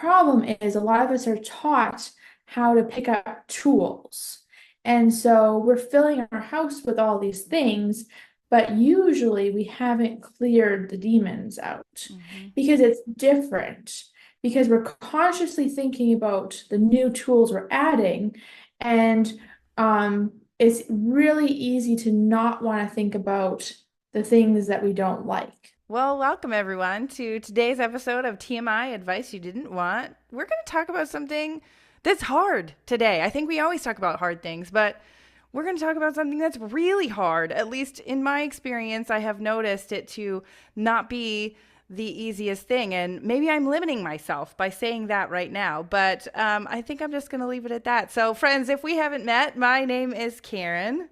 problem is a lot of us are taught how to pick up tools. And so we're filling our house with all these things, but usually we haven't cleared the demons out Mm-hmm. because it's different, because we're consciously thinking about the new tools we're adding. And it's really easy to not want to think about the things that we don't like. Well, welcome everyone to today's episode of TMI Advice You Didn't Want. We're going to talk about something that's hard today. I think we always talk about hard things, but we're going to talk about something that's really hard. At least in my experience, I have noticed it to not be the easiest thing. And maybe I'm limiting myself by saying that right now, but I think I'm just going to leave it at that. So, friends, if we haven't met, my name is Karen.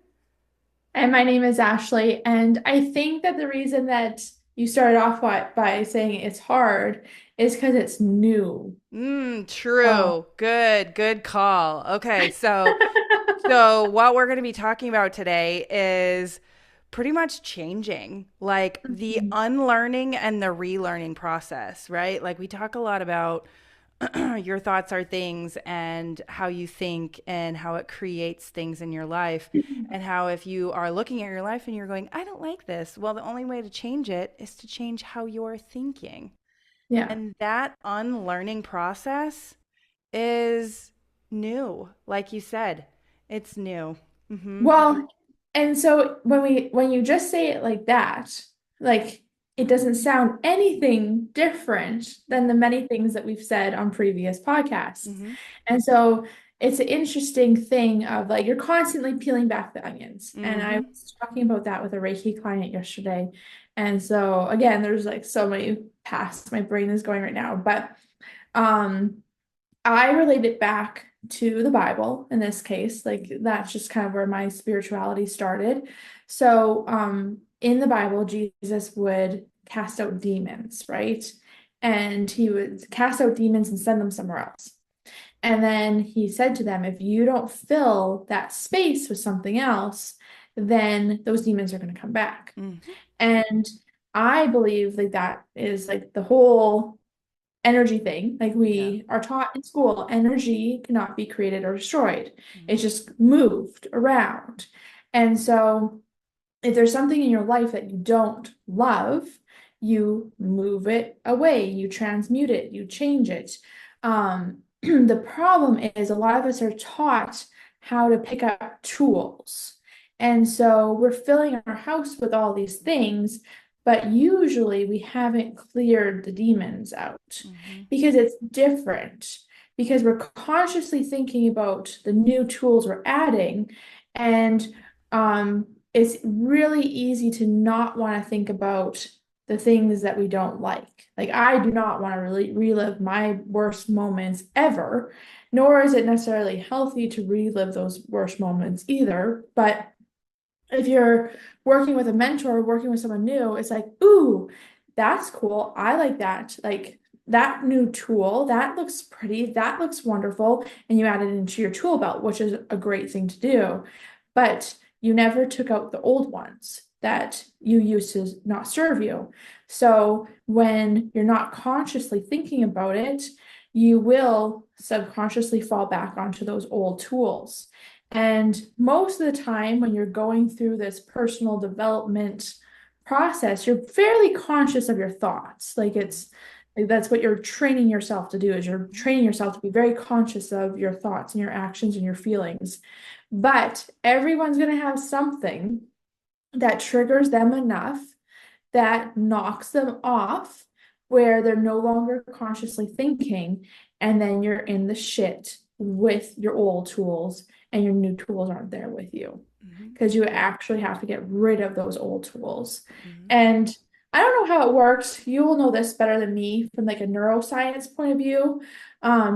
And my name is Ashley. And I think that the reason that you started off by saying it's hard is because it's new. Oh. True. Good call. Okay, so what we're going to be talking about today is pretty much changing, like the Mhm. unlearning and the relearning process, right? Like we talk a lot about your thoughts are things and how you think and how it creates things in your life. And how if you are looking at your life and you're going, I don't like this, well, the only way to change it is to change how you're thinking. Yeah. And that unlearning process is new. Like you said, it's new. Mm-hmm. Well, and so when you just say it like that, like it doesn't sound anything different than the many things that we've said on previous podcasts. Mm-hmm. And so it's an interesting thing of like you're constantly peeling back the onions. And I Mm-hmm. was talking about that with a Reiki client yesterday. And so again, there's like so many paths my brain is going right now. But um I relate it back to the Bible in this case. Like that's just kind of where my spirituality started. So, in the Bible, Jesus would cast out demons, right? And he would cast out demons and send them somewhere else. And then he said to them, if you don't fill that space with something else, then those demons are going to come back. Mm-hmm. And I believe like that is like the whole energy thing. Like Yeah. we are taught in school, energy cannot be created or destroyed. Mm-hmm. It's just moved around. And so if there's something in your life that you don't love, you move it away, you transmute it, you change it. The problem is a lot of us are taught how to pick up tools. And so we're filling our house with all these things, but usually we haven't cleared the demons out Mm-hmm. because it's different, because we're consciously thinking about the new tools we're adding. And it's really easy to not want to think about the things that we don't like. Like, I do not want to really relive my worst moments ever, nor is it necessarily healthy to relive those worst moments either. But if you're working with a mentor, working with someone new, it's like, ooh, that's cool. I like that. Like, that new tool, that looks pretty, that looks wonderful. And you add it into your tool belt, which is a great thing to do. But you never took out the old ones that you used to not serve you. So when you're not consciously thinking about it, you will subconsciously fall back onto those old tools. And most of the time, when you're going through this personal development process, you're fairly conscious of your thoughts. Like that's what you're training yourself to do, is you're training yourself to be very conscious of your thoughts and your actions and your feelings. But everyone's going to have something that triggers them enough that knocks them off where they're no longer consciously thinking, and then you're in the shit with your old tools and your new tools aren't there with you Mm-hmm. because you actually have to get rid of those old tools. Mm-hmm. And I don't know how it works. You will know this better than me from like a neuroscience point of view.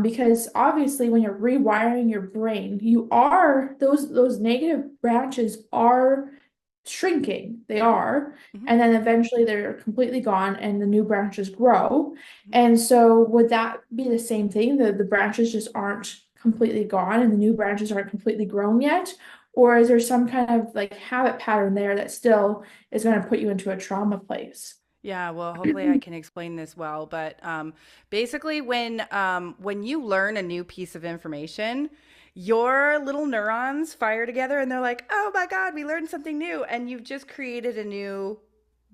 Because obviously when you're rewiring your brain, you are those negative branches are shrinking. They are. Mm-hmm. And then eventually they're completely gone and the new branches grow. Mm-hmm. And so would that be the same thing? The branches just aren't completely gone and the new branches aren't completely grown yet? Or is there some kind of like habit pattern there that still is going to put you into a trauma place? Yeah, well, hopefully I can explain this well. But basically, when you learn a new piece of information, your little neurons fire together, and they're like, "Oh my God, we learned something new!" And you've just created a new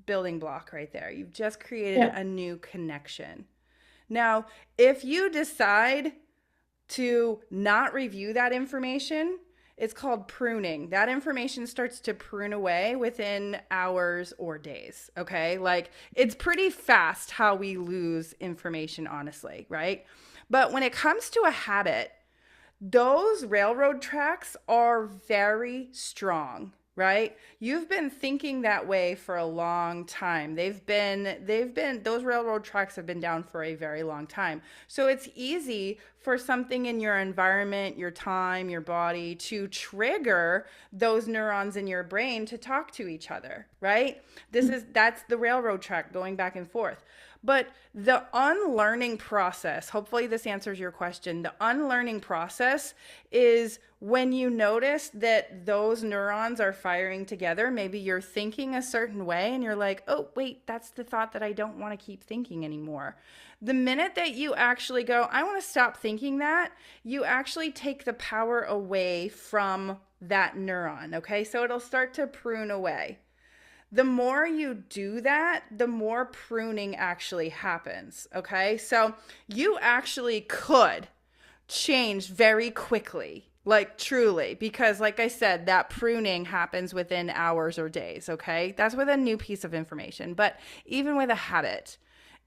building block right there. You've just created Yeah. a new connection. Now, if you decide to not review that information, it's called pruning. That information starts to prune away within hours or days. Okay. Like it's pretty fast how we lose information, honestly. Right. But when it comes to a habit, those railroad tracks are very strong, right? You've been thinking that way for a long time. Those railroad tracks have been down for a very long time. So it's easy for something in your environment, your time, your body to trigger those neurons in your brain to talk to each other, right? That's the railroad track going back and forth. But the unlearning process, hopefully this answers your question. The unlearning process is when you notice that those neurons are firing together. Maybe you're thinking a certain way and you're like, oh, wait, that's the thought that I don't want to keep thinking anymore. The minute that you actually go, I want to stop thinking that, you actually take the power away from that neuron. Okay. So it'll start to prune away. The more you do that, the more pruning actually happens. Okay. So you actually could change very quickly, like truly, because like I said, that pruning happens within hours or days. Okay. That's with a new piece of information. But even with a habit,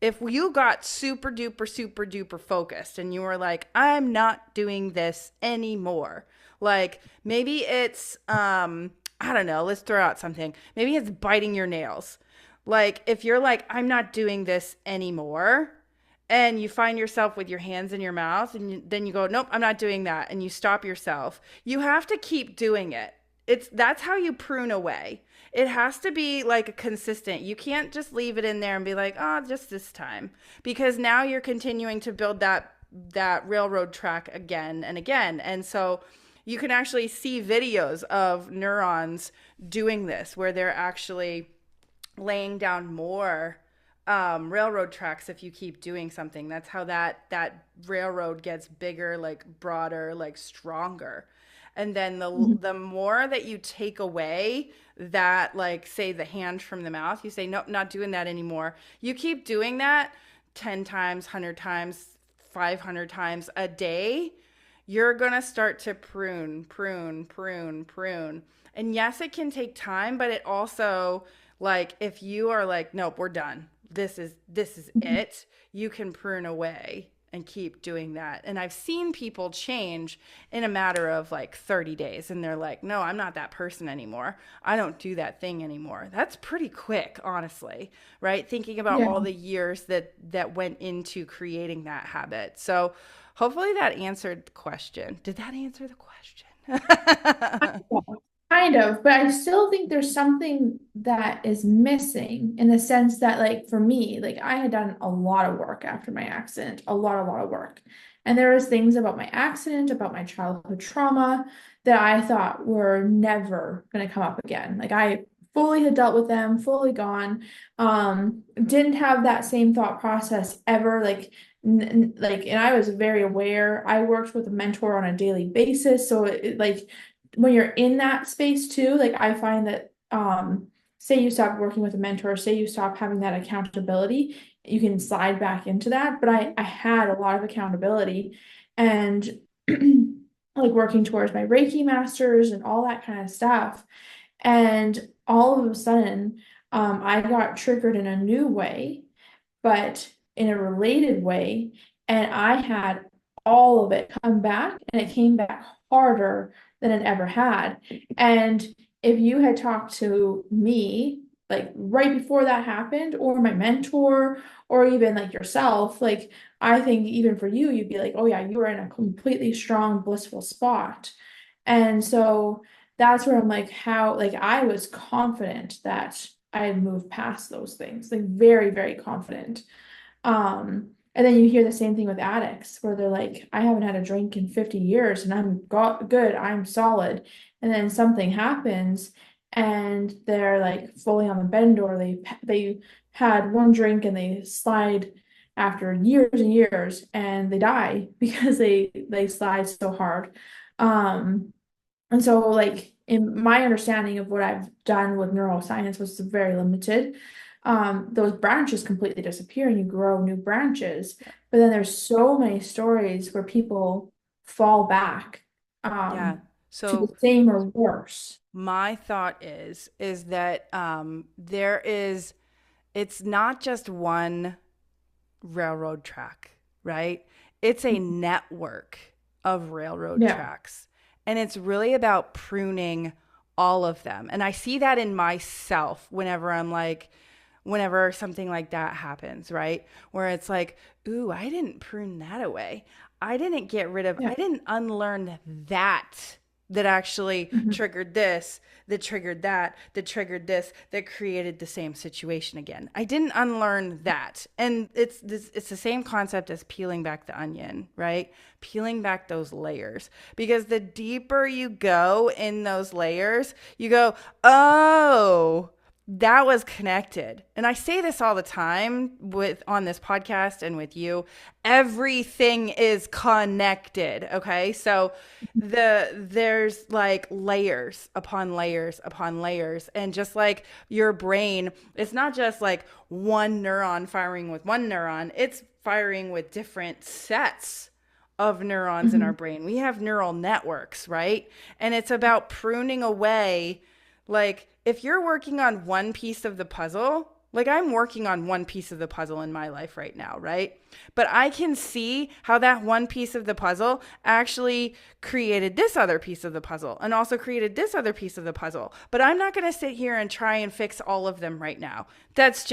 if you got super duper focused and you were like, I'm not doing this anymore, like maybe it's, I don't know, let's throw out something. Maybe it's biting your nails. Like if you're like, I'm not doing this anymore, and you find yourself with your hands in your mouth, and then you go, nope, I'm not doing that, and you stop yourself, you have to keep doing it. That's how you prune away. It has to be like a consistent. You can't just leave it in there and be like, oh, just this time, because now you're continuing to build that railroad track again and again. And so you can actually see videos of neurons doing this where they're actually laying down more railroad tracks if you keep doing something. That's how that railroad gets bigger, like broader, like stronger. And then Mhm. the more that you take away that, like say the hand from the mouth, you say nope, not doing that anymore. You keep doing that 10 times, 100 times, 500 times a day, you're going to start to prune. And yes, it can take time, but it also, like if you are like nope, we're done, this is it, you can prune away and keep doing that. And I've seen people change in a matter of like 30 days and they're like, no, I'm not that person anymore, I don't do that thing anymore. That's pretty quick, honestly, right? Thinking about Yeah. all the years that went into creating that habit. So hopefully that answered the question. Did that answer the question? Kind of, but I still think there's something that is missing in the sense that, like, for me, like, I had done a lot of work after my accident, a lot of work. And there was things about my accident, about my childhood trauma that I thought were never going to come up again. Like, I fully had dealt with them, fully gone. Didn't have that same thought process ever. And I was very aware. I worked with a mentor on a daily basis, so like when you're in that space too, like I find that say you stop working with a mentor, say you stop having that accountability, you can slide back into that. But I had a lot of accountability and like working towards my Reiki masters and all that kind of stuff. And all of a sudden, I got triggered in a new way, but in a related way. And I had all of it come back, and it came back harder than it ever had. And if you had talked to me, like right before that happened, or my mentor, or even like yourself, like I think even for you, you'd be like, oh yeah, you were in a completely strong, blissful spot. And so that's where I'm like, how, like, I was confident that I had moved past those things, like very, very confident. And then you hear the same thing with addicts where they're like, I haven't had a drink in 50 years and I'm good, I'm solid. And then something happens and they're like fully on the bend, or they had one drink and they slide after years and years and they die because they slide so hard. Um, and so like in my understanding of what I've done with neuroscience was very limited. Those branches completely disappear and you grow new branches. But then there's so many stories where people fall back Yeah. to the So same or worse. my thought is that there is it's not just one railroad track, right? It's a network of railroad Yeah. tracks. And it's really about pruning all of them. And I see that in myself whenever something like that happens, right? Where it's like, ooh, I didn't prune that away. I Yeah. didn't unlearn that actually Mhm. triggered this, that triggered that, that triggered this, that created the same situation again. I didn't unlearn that. And it's the same concept as peeling back the onion, right? Peeling back those layers. Because the deeper you go in those layers, you go, "Oh, that was connected." And I say this all the time with on this podcast and with you. Everything is connected, okay? So there's like layers upon layers upon layers, and just like your brain, it's not just like one neuron firing with one neuron, it's firing with different sets of neurons in our Mhm. brain. We have neural networks, right? And it's about pruning away. Like, if you're working on one piece of the puzzle, like I'm working on one piece of the puzzle in my life right now, right? But I can see how that one piece of the puzzle actually created this other piece of the puzzle and also created this other piece of the puzzle. But I'm not going to sit here and try and fix all of them right now. That's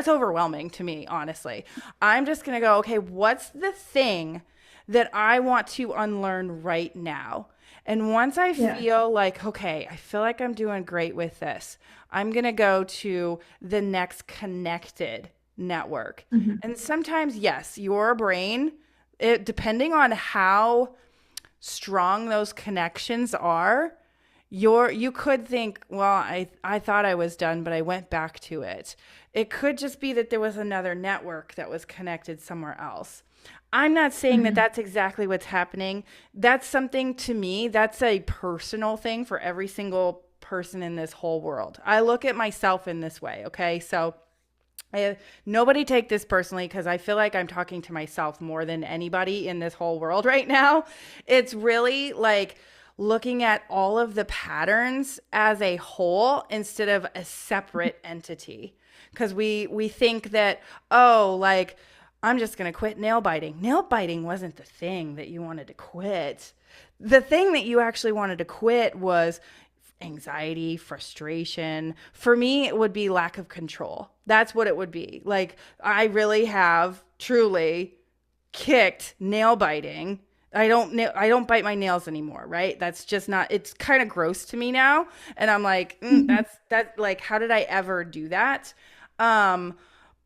overwhelming to me, honestly. I'm just going to go, okay, what's the thing that I want to unlearn right now? And once I Yeah. feel like, okay, I feel like I'm doing great with this, I'm going to go to the next connected network. Mhm. And sometimes, yes, your brain, depending on how strong those connections are, you could think, well, I thought I was done, but I went back to it. It could just be that there was another network that was connected somewhere else. I'm not saying that Mhm. that's exactly what's happening. That's something, to me, that's a personal thing for every single person in this whole world. I look at myself in this way, okay? So nobody take this personally, because I feel like I'm talking to myself more than anybody in this whole world right now. It's really like looking at all of the patterns as a whole instead of a separate entity. Because we think that, oh, like, I'm just going to quit nail biting. Nail biting wasn't the thing that you wanted to quit. The thing that you actually wanted to quit was anxiety, frustration. For me, it would be lack of control. That's what it would be. Like, I really have truly kicked nail biting. I don't bite my nails anymore, right? That's just not, it's kind of gross to me now. And I'm like, Mhm. that like, how did I ever do that? Um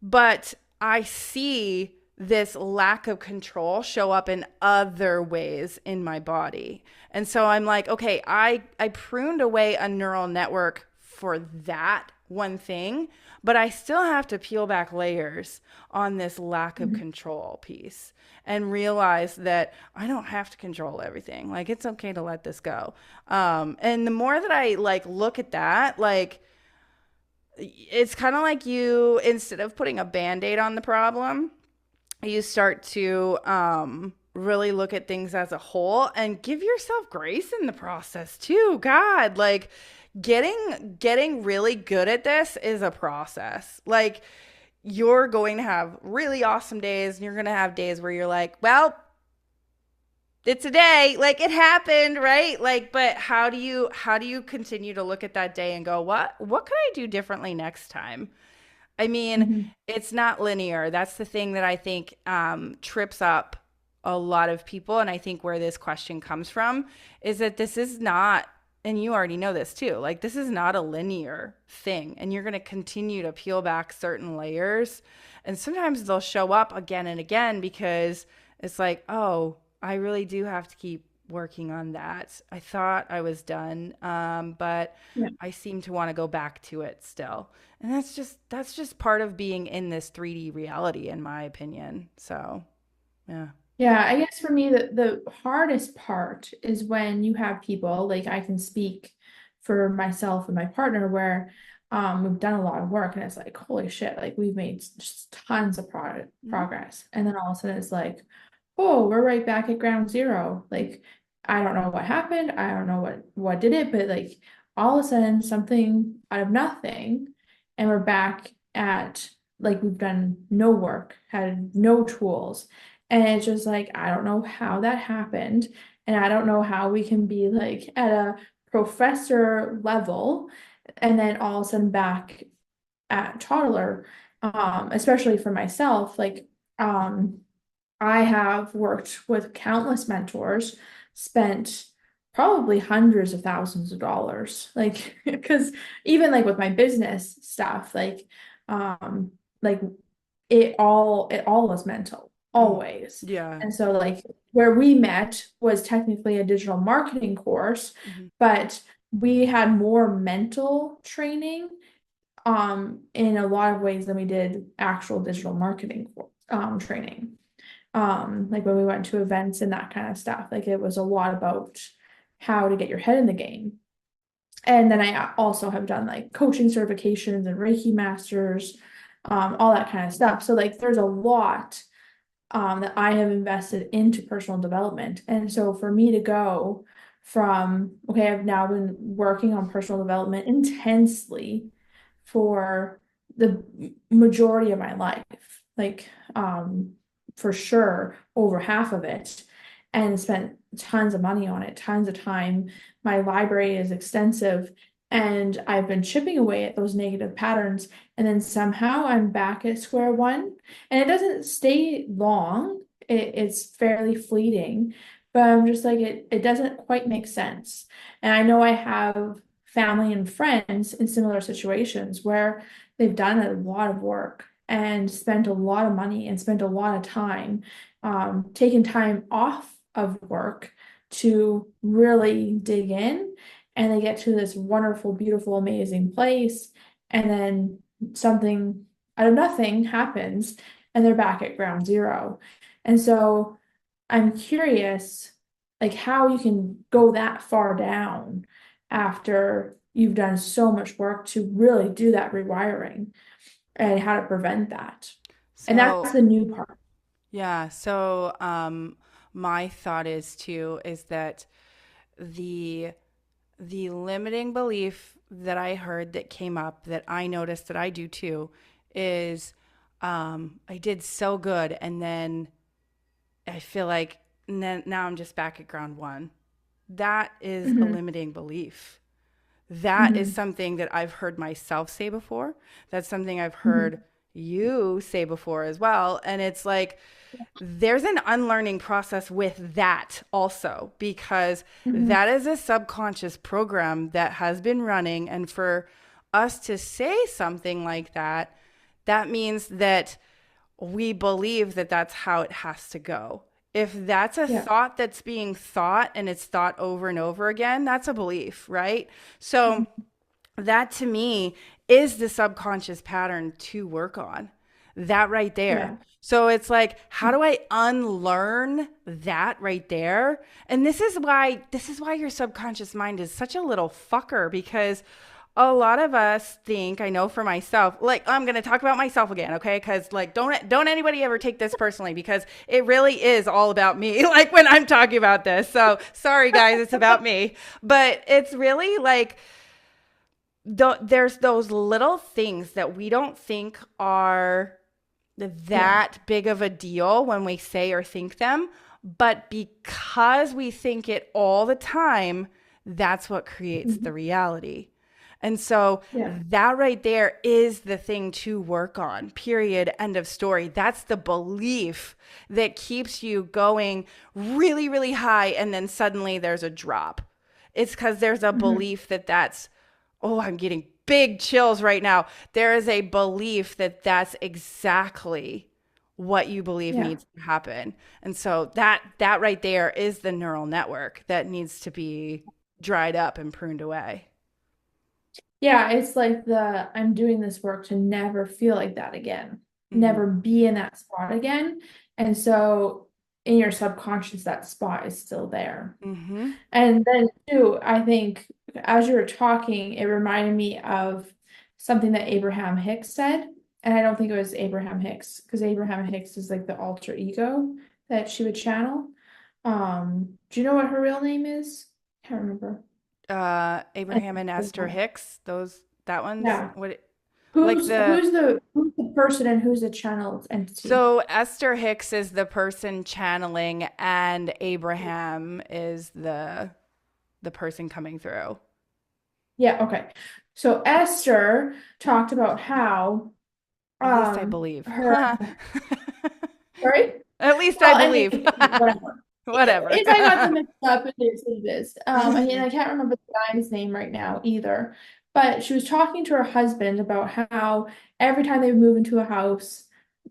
but I see this lack of control show up in other ways in my body. And so I'm like, okay, I pruned away a neural network for that one thing, but I still have to peel back layers on this lack of Mhm. control piece and realize that I don't have to control everything. Like, it's okay to let this go. And the more that I like look at that, like, it's kind of like you, instead of putting a band-aid on the problem, you start to really look at things as a whole and give yourself grace in the process too. God, like, getting really good at this is a process. Like, you're going to have really awesome days and you're going to have days where you're like, well, it's a day, like, it happened, right? Like, but how do you continue to look at that day and go, what could I do differently next time? I mean, Mhm. it's not linear. That's the thing that I think trips up a lot of people. And I think where this question comes from is that this is not, and you already know this too, like, this is not a linear thing. And you're going to continue to peel back certain layers. And sometimes they'll show up again and again because it's like, oh, I really do have to keep working on that. I thought I was done, but Yeah. I seem to want to go back to it still. And that's just part of being in this 3D reality, in my opinion. So, yeah. Yeah, I guess for me, the hardest part is when you have people, like I can speak for myself and my partner, where we've done a lot of work and it's like, holy shit, like we've made just tons of Hmm. progress. And then all of a sudden it's like, oh, we're right back at ground zero. Like, I don't know what happened. I don't know what did it, but like all of a sudden something out of nothing, and we're back at like we've done no work, had no tools. And it's just like, I don't know how that happened. And I don't know how we can be like at a professor level and then all of a sudden back at toddler. Especially for myself, like um I have worked with countless mentors, spent probably hundreds of thousands of dollars. Like, because even like with my business stuff, like it all was mental, Mm. always. Yeah. And so like where we met was technically a digital marketing course, Hmm. but we had more mental training in a lot of ways than we did actual digital marketing training. Like when we went to events and that kind of stuff, like it was a lot about how to get your head in the game. And then I also have done like coaching certifications and Reiki masters, all that kind of stuff. So like there's a lot that I have invested into personal development. And so for me to go from, okay, I've now been working on personal development intensely for the majority of my life, like for sure over half of it, and spent tons of money on it, tons of time. My library is extensive, and I've been chipping away at those negative patterns, and then somehow I'm back at square one. And it doesn't stay long. It's fairly fleeting, but I'm just like it doesn't quite make sense. And I know I have family and friends in similar situations where they've done a lot of work and spent a lot of money and spent a lot of time, taking time off of work to really dig in, and they get to this wonderful, beautiful, amazing place, and then something out of nothing happens and they're back at ground zero. And so I'm curious, like how you can go that far down after you've done so much work to really do that rewiring and how to prevent that. And So, that's the new part. yeah. So, my thought is too, is that the the limiting belief that I heard that came up that I noticed that I do too is I did so good and then I feel like now I'm just back at ground one. That is a Hmm. limiting belief. That is Hmm. something that I've heard myself say before. That's something I've heard Hmm. you say before as well. And it's like, there's an unlearning process with that also, because Hmm. that is a subconscious program that has been running. And for us to say something like that, that means that we believe that that's how it has to go. If that's a Yeah. thought that's being thought and it's thought over and over again, that's a belief, right? So Hmm. that to me is the subconscious pattern to work on. That right there. Yeah. So it's like, how do I unlearn that right there? And this is why your subconscious mind is such a little fucker, because a lot of us think, I know for myself, like I'm going to talk about myself again, okay? Cuz like don't anybody ever take this personally, because it really is all about me like when I'm talking about this. So, sorry guys, it's about me. But it's really like there's those little things that we don't think are Yeah. that big of a deal when we say or think them. But because we think it all the time, that's what creates the Hmm. reality. And so Yeah. that right there is the thing to work on, period. End of story. That's the belief that keeps you going really, really high. And then suddenly there's a drop. It's because there's a Hmm. belief that oh, I'm getting big chills right now. There is a belief that that's exactly what you believe Yeah. needs to happen. And so that right there is the neural network that needs to be dried up and pruned away. Yeah, it's like the I'm doing this work to never feel like that again, Hmm. never be in that spot again. And so in your subconscious, that spot is still there. Hmm. And then too, I think as you were talking, it reminded me of something that Abraham Hicks said. And I don't think it was Abraham Hicks, because Abraham Hicks is like the alter ego that she would channel. Do you know what her real name is? Can't remember. I Abraham and think Esther Hicks, those that one's yeah. what like Who's the who's the who's the person and who's the channeled entity? so Esther Hicks is the person channeling and Abraham is the person coming through. Yeah, okay. So Esther talked about how At least I believe. her sorry? At least I Well, I mean, believe. whatever. Whatever. If I got them mixed up, it is what it is. I mean, I can't remember the guy's name right now either. But she was talking to her husband about how every time they would move into a house,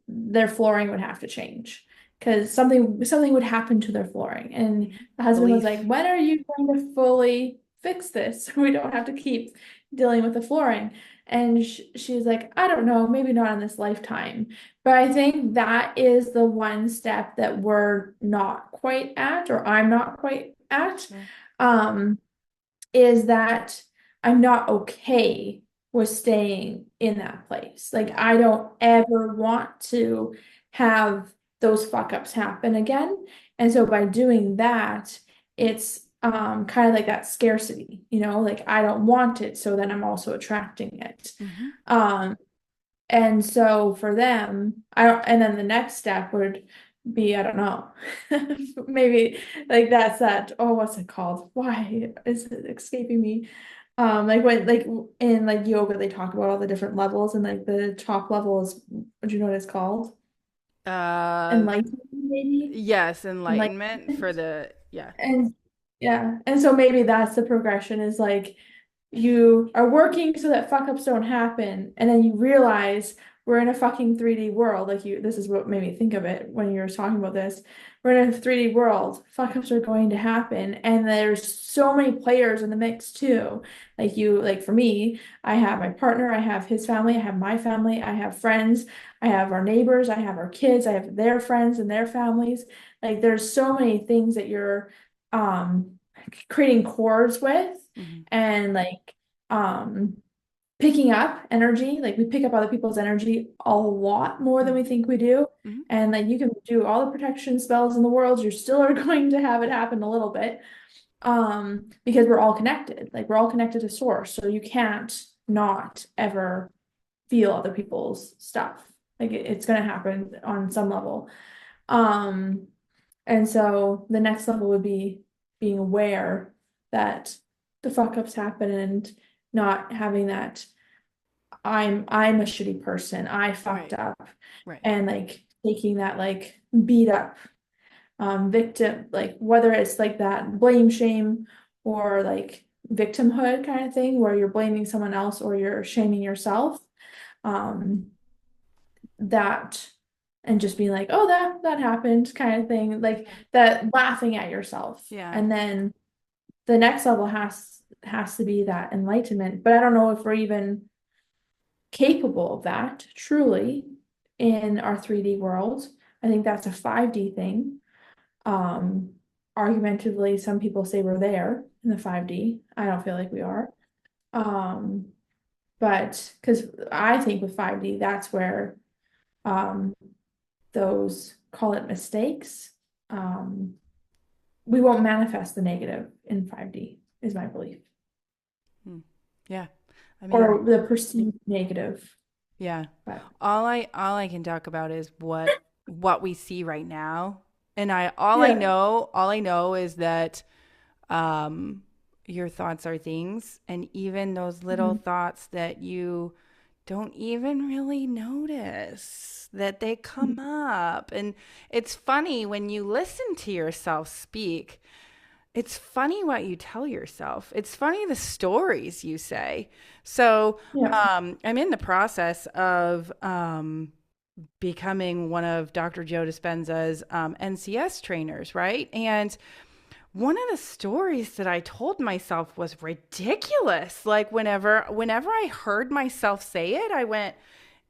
their flooring would have to change because something would happen to their flooring. And the husband was like, Belief. "When are you going to fully fix this? So we don't have to keep dealing with the flooring." And she's like, "I don't know, maybe not in this lifetime." But I think that is the one step that we're not quite at, or I'm not quite at, Yeah. um, is that I'm not okay with staying in that place. Like, Yeah. I don't ever want to have those fuck ups happen again. And so by doing that, it's kind of like that scarcity, like I don't want it, so then I'm also attracting it. Hmm. Um, and so for them, and then the next step would be, I don't know, maybe like that's that, oh, what's it called? Why is it escaping me? Like when, like in like yoga, they talk about all the different levels, and like the top level is, do you know what it's called? Uh, Enlightenment, maybe? yes, enlightenment for Enlightenment. the yeah. And yeah, and so maybe that's the progression is like you are working so that fuck ups don't happen, and then you realize we're in a fucking 3D world. Like this is what made me think of it when you were talking about this. We're in a 3D world. Fuck ups are going to happen, and there's so many players in the mix too. Like for me, I have my partner, I have his family, I have my family, I have friends, I have our neighbors, I have our kids, I have their friends and their families. Like there's so many things that you're um creating chords with, Hmm. and like um picking up energy. Like we pick up other people's energy a lot more than we think we do. Hmm. And like you can do all the protection spells in the world, you're still are going to have it happen a little bit. Because we're all connected. Like we're all connected to source. So you can't not ever feel other people's stuff. Like it's gonna happen on some level. Um, and so the next level would be being aware that the fuck ups happen and not having that I'm a shitty person. I fucked Right. up, Right. and like taking that like beat up victim, like whether it's like that blame shame or like victimhood kind of thing where you're blaming someone else or you're shaming yourself. Um that and just being like, oh, that happened kind of thing, like that laughing at yourself. Yeah. And then the next level has to be that enlightenment. But I don't know if we're even capable of that truly in our 3D world. I think that's a 5D thing. Um, Argumentatively, some people say we're there in the 5D. I don't feel like we are. Um, but because I think with 5D, that's where um those call it mistakes. Um, we won't manifest the negative in 5D, is my belief. Hmm. Yeah. I mean, Or the perceived negative. yeah. But All I can talk about is what we see right now. And I yeah. all I know is that um your thoughts are things, and even those little Mhm. thoughts that you don't even really notice that they come up. And it's funny when you listen to yourself speak. It's funny what you tell yourself. It's funny the stories you say. So Yeah. I'm in the process of becoming one of Dr. Joe Dispenza's NCS trainers, right? And one of the stories that I told myself was ridiculous. Like whenever I heard myself say it, I went,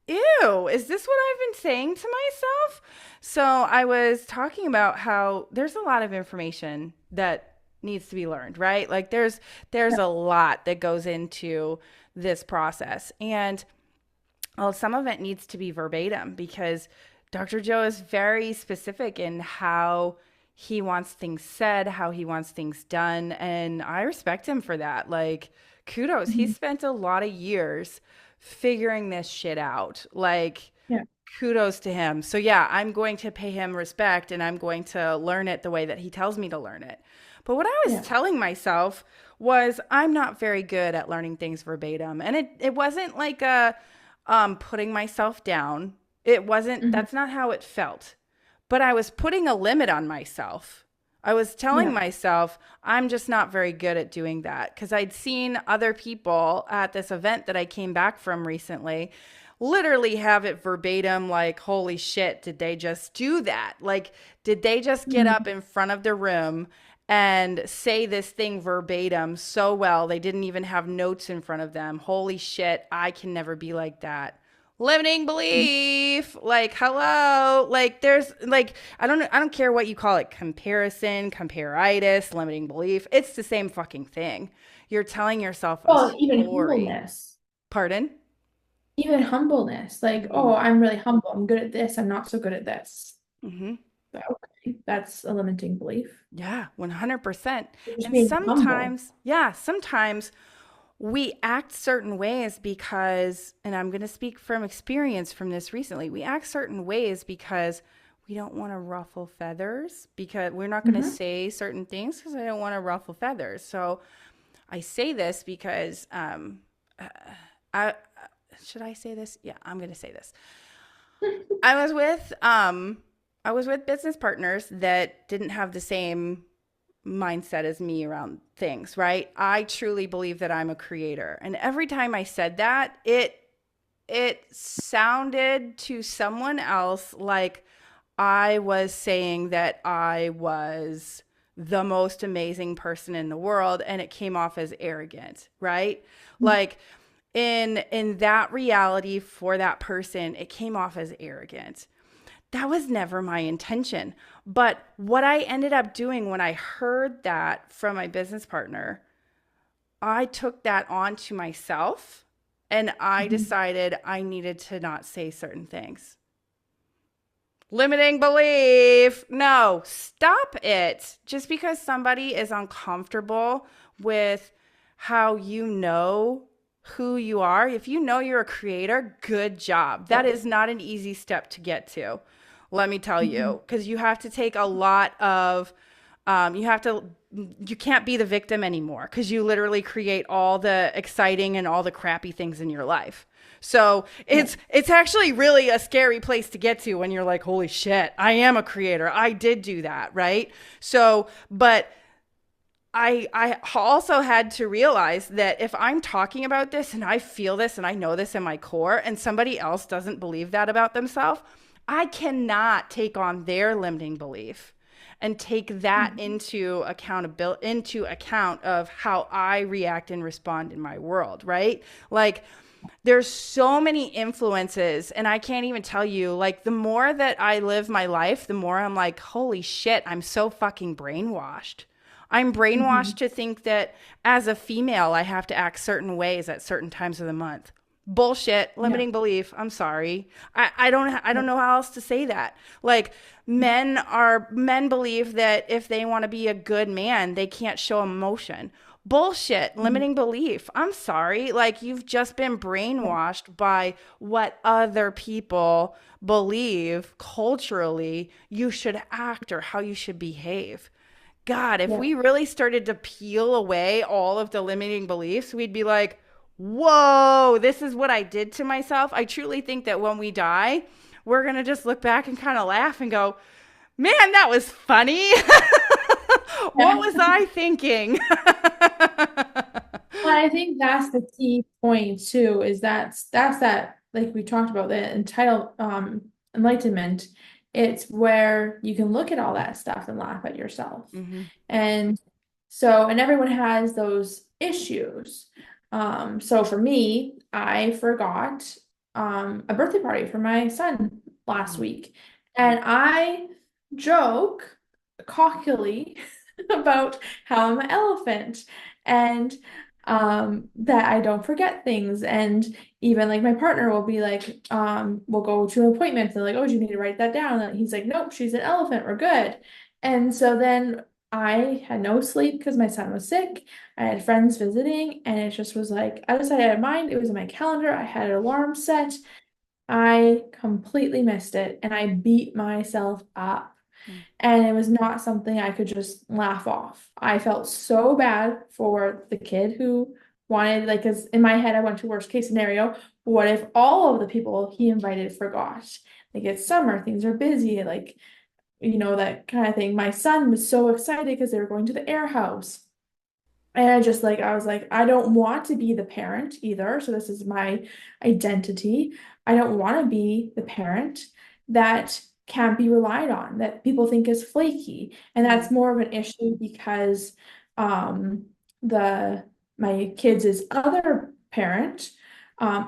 ew, is this what I've been saying to myself? So I was talking about how there's a lot of information that needs to be learned, right? Like there's Yeah. a lot that goes into this process. And well, some of it needs to be verbatim because Dr. Joe is very specific in how he wants things said, how he wants things done. And I respect him for that. Like, kudos. He Mhm. spent a lot of years figuring this shit out. Like, Yeah. kudos to him. So, yeah, I'm going to pay him respect and I'm going to learn it the way that he tells me to learn it. But what I was Yeah. telling myself was I'm not very good at learning things verbatim. And it wasn't like a putting myself down. It wasn't, Mhm. that's not how it felt. But I was putting a limit on myself. I was telling Yeah. myself, I'm just not very good at doing that because I'd seen other people at this event that I came back from recently literally have it verbatim like, holy shit, did they just do that? Like, did they just get up Mhm. in front of the room and say this thing verbatim so well they didn't even have notes in front of them? Holy shit, I can never be like that. Limiting belief, like, hello, like there's like I don't care what you call it, comparison, comparitis, limiting belief, it's the same fucking thing. You're telling yourself a Well, even story. humbleness, Pardon? even humbleness, like, Mm-hmm. oh, I'm really humble. I'm good at this. I'm not so good at this. Mm-hmm. But okay, that's a limiting belief. Yeah, 100%. You're just And being humble. sometimes, yeah, sometimes we act certain ways because, and I'm going to speak from experience from this recently, we act certain ways because we don't want to ruffle feathers, because we're not going to Hmm. say certain things because I don't want to ruffle feathers. So I say this because, I, should I say this? Yeah, I'm going to say this. I was with, um, I was with business partners that didn't have the same mindset as me around things, right? I truly believe that I'm a creator. And every time I said that, it sounded to someone else like I was saying that I was the most amazing person in the world and it came off as arrogant, right? Like in that reality for that person, it came off as arrogant. That was never my intention. But what I ended up doing when I heard that from my business partner, I took that on to myself and I Hmm. decided I needed to not say certain things. Limiting belief. No, stop it. Just because somebody is uncomfortable with how you know who you are, if you know you're a creator, good job. That is not an easy step to get to. Let me tell Hmm. you, because you have to take a lot of, you have to, you can't be the victim anymore because you literally create all the exciting and all the crappy things in your life. So Yeah. it's actually really a scary place to get to when you're like, holy shit, I am a creator. I did do that, right? So, but I also had to realize that if I'm talking about this and I feel this and I know this in my core and somebody else doesn't believe that about themselves, I cannot take on their limiting belief and take that Mhm. into account of how I react and respond in my world, right? Like there's so many influences and I can't even tell you, like the more that I live my life, the more I'm like, holy shit, I'm so fucking brainwashed. I'm brainwashed Mhm. to think that as a female I have to act certain ways at certain times of the month. Bullshit, Yeah. limiting belief. I'm sorry. I don't know how else to say that. Like men believe that if they want to be a good man, they can't show emotion. Bullshit, Mhm. limiting belief. I'm sorry. Like you've just been Yeah. brainwashed by what other people believe culturally you should act or how you should behave. God, if Yeah. we really started to peel away all of the limiting beliefs, we'd be like, whoa, this is what I did to myself. I truly think that when we die, we're going to just look back and kind of laugh and go, man, that was funny. What Yeah. was I thinking? Well, I think that's the key point too, is that's that, like we talked about, the entitle enlightenment, it's where you can look at all that stuff and laugh at yourself. Mm-hmm. And so, and everyone has those issues. So for me, I forgot a birthday party for my son last Mm-hmm. week. And I joke cockily about how I'm an elephant and that I don't forget things. And even like my partner will be like, we'll go to an appointment and like, oh, do you need to write that down? And he's like, nope, she's an elephant, we're good. And so then I had no sleep because my son was sick. I had friends visiting, and it just was like, I decided I had mind. It was in my calendar. I had an alarm set. I completely missed it, and I beat myself up. And it was not something I could just laugh off. I felt so bad for the kid who wanted, like, because in my head, I went to worst case scenario. What if all of the people he invited forgot? Like, it's summer, things are busy, like, that kind of thing. My son was so excited because they were going to the air house. And I was like, I don't want to be the parent either. So this is my identity. I don't want to be the parent that can't be relied on, that people think is flaky. And Mm-hmm. that's more of an issue because um the my kids' other parent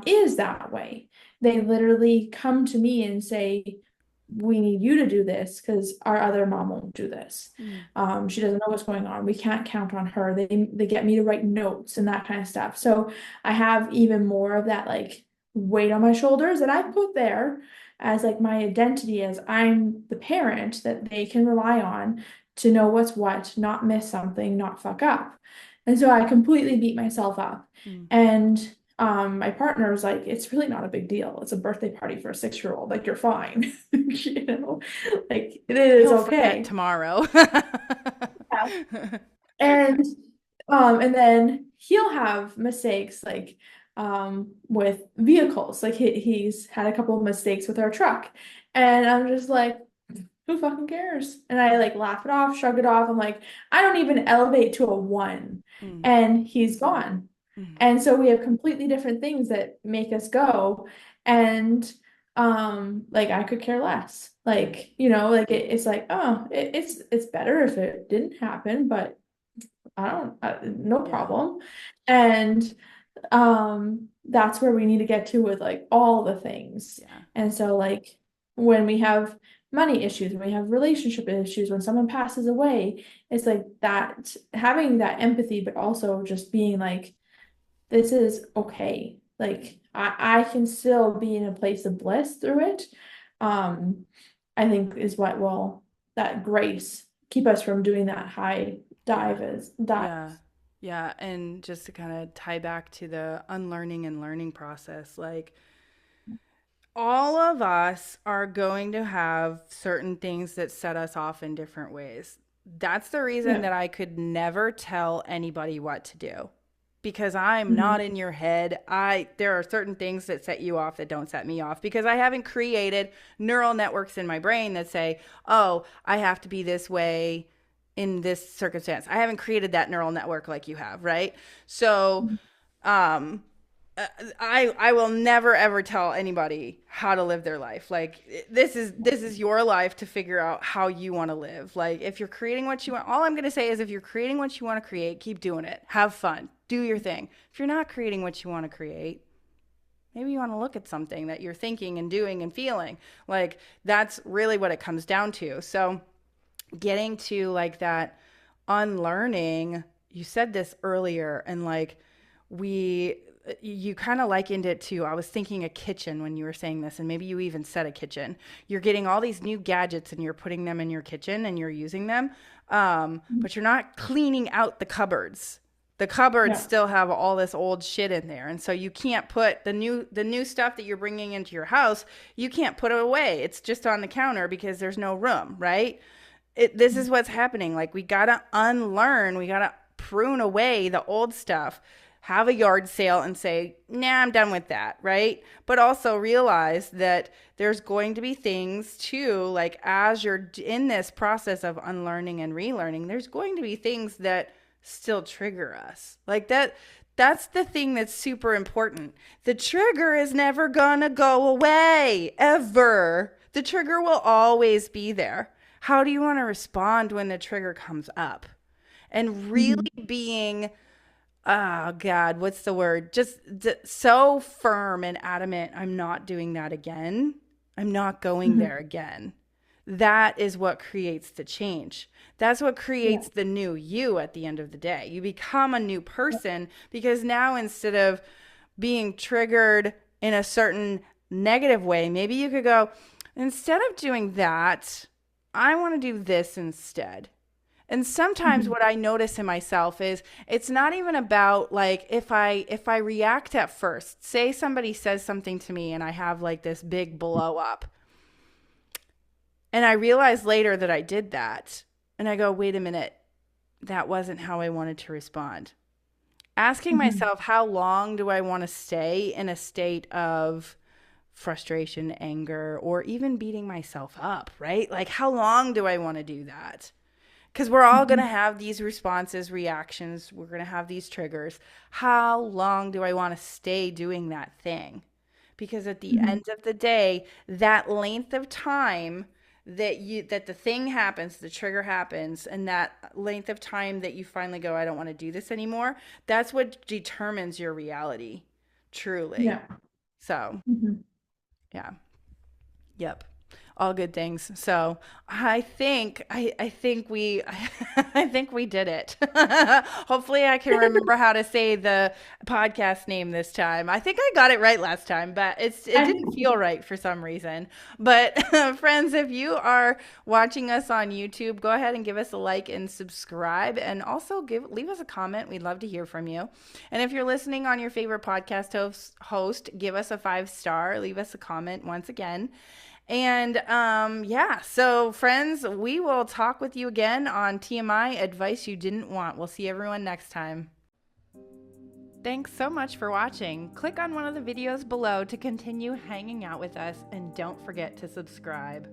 is that way. They literally come to me and say, we need you to do this because our other mom won't do this. She doesn't know what's going on. We can't count on her. They get me to write notes and that kind of stuff. So I have even more of that like weight on my shoulders that I put there as like my identity as I'm the parent that they can rely on to know what's what, not miss something, not fuck up. And so I completely beat myself up. Mm-hmm. And my partner was like, it's really not a big deal. It's a birthday party for a 6-year-old. Like, you're fine. Like it is He'll forget okay. tomorrow. Yeah. And and then he'll have mistakes like with vehicles. Like he's had a couple of mistakes with our truck. And I'm just like, who fucking cares? And I like laugh it off, shrug it off. I'm like, I don't even elevate to a 1. Mm-hmm. And he's gone. And so we have completely different things that make us go. And like I could care less. Yeah. Like, like it's like, oh, it's better if it didn't happen, but I don't no Yeah. problem. And that's where we need to get to with like all the things. Yeah. And so like when we have money issues, when we have relationship issues, when someone passes away, it's like that having that empathy, but also just being like, this is okay. Like I can still be in a place of bliss through it. Um, I think is what will that grace keep us from doing that high Yeah. dive as dive. Yeah. Yeah. And just to kind of tie back to the unlearning and learning process, like all of us are going to have certain things that set us off in different ways. That's the reason Yeah. that I could never tell anybody what to do because I'm Mhm. not in your head. There are certain things that set you off that don't set me off because I haven't created neural networks in my brain that say, "Oh, I have to be this way in this circumstance." I haven't created that neural network like you have, right? So, um I will never ever tell anybody how to live their life. Like this is your life to figure out how you want to live. Like if you're creating what you want, all I'm going to say is if you're creating what you want to create, keep doing it. Have fun. Do your thing. If you're not creating what you want to create, maybe you want to look at something that you're thinking and doing and feeling. Like that's really what it comes down to. So getting to like that unlearning, you said this earlier and like we you kind of likened it to I was thinking a kitchen when you were saying this and maybe you even said a kitchen. You're getting all these new gadgets and you're putting them in your kitchen and you're using them, but you're not cleaning out the cupboards. The cupboards Yeah. still have all this old shit in there, and so you can't put the new stuff that you're bringing into your house, you can't put it away. It's just on the counter because there's no room, right? This is what's happening. Like we gotta unlearn, we gotta prune away the old stuff, have a yard sale and say, nah, I'm done with that, right? But also realize that there's going to be things too, like as you're in this process of unlearning and relearning, there's going to be things that still trigger us. Like that's the thing that's super important. The trigger is never gonna go away, ever. The trigger will always be there. How do you want to respond when the trigger comes up? And Mhm. really being, oh God, what's the word? Just so firm and adamant. I'm not doing that again. I'm not going Mhm. there again. That is what creates the change. That's what Yeah. creates the new you at the end of the day. You become a new person because now instead of being triggered in a certain negative way, maybe you could go, instead of doing that, I want to do this instead. And sometimes Mhm. what I notice in myself is it's not even about like if I react at first. Say somebody says something to me and I have like this big blow up. And I realize later that I did that. And I go, "Wait a minute. That wasn't how I wanted to respond." Asking Mhm. myself, how long do I want to stay in a state of frustration, anger, or even beating myself up, right? Like, how long do I want to do that? Because we're all going to Mhm. have these responses, reactions. We're going to have these triggers. How long do I want to stay doing that thing? Because at the Mhm. end of the day, that length of time that the thing happens, the trigger happens, and that length of time that you finally go, I don't want to do this anymore, that's what determines your reality, truly. Yeah. So, Mhm. yeah. Yep. All good things. So I think we I think we did it. Hopefully I can remember how to say the podcast name this time. I think I got it right last time, but it I, didn't feel right for some reason. But friends, if you are watching us on YouTube, go ahead and give us a like and subscribe, and also leave us a comment. We'd love to hear from you. And if you're listening on your favorite podcast host, give us a 5 star, leave us a comment once again. And yeah, so friends, we will talk with you again on TMI Advice You Didn't Want. We'll see everyone next time. Thanks so much for watching. Click on one of the videos below to continue hanging out with us, and don't forget to subscribe.